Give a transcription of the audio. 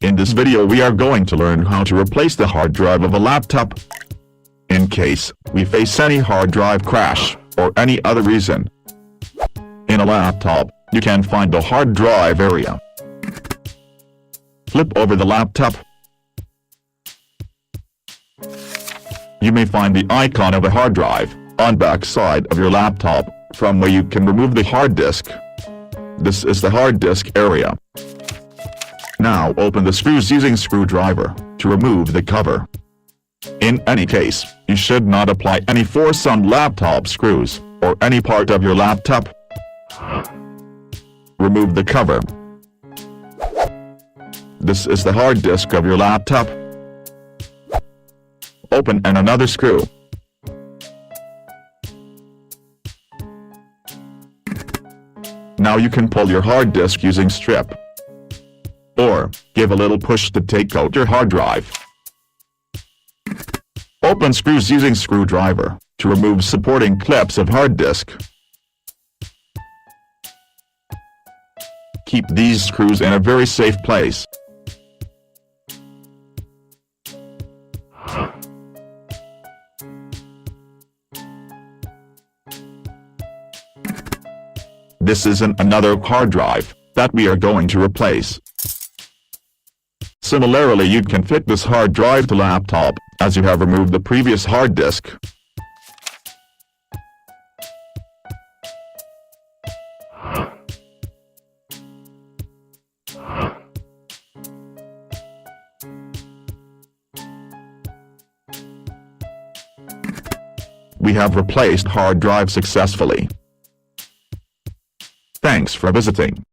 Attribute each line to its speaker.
Speaker 1: In this video we are going to learn how to replace the hard drive of a laptop. In case we face any hard drive crash, or any other reason. In a laptop, you can find the hard drive area. Flip over the laptop. You may find the icon of a hard drive on back side of your laptop, from where you can remove the hard disk. This is the hard disk area. Now open the screws using screwdriver to remove the cover. In any case, you should not apply any force on laptop screws, or any part of your laptop. Remove the cover. This is the hard disk of your laptop. Open another screw. Now you can pull your hard disk using strip. Or, give a little push to take out your hard drive. Open screws using screwdriver to remove supporting clips of hard disk. Keep these screws in a very safe place. This is another hard drive that we are going to replace. Similarly, you can fit this hard drive to laptop, as you have removed the previous hard disk. We have replaced hard drive successfully. Thanks for visiting.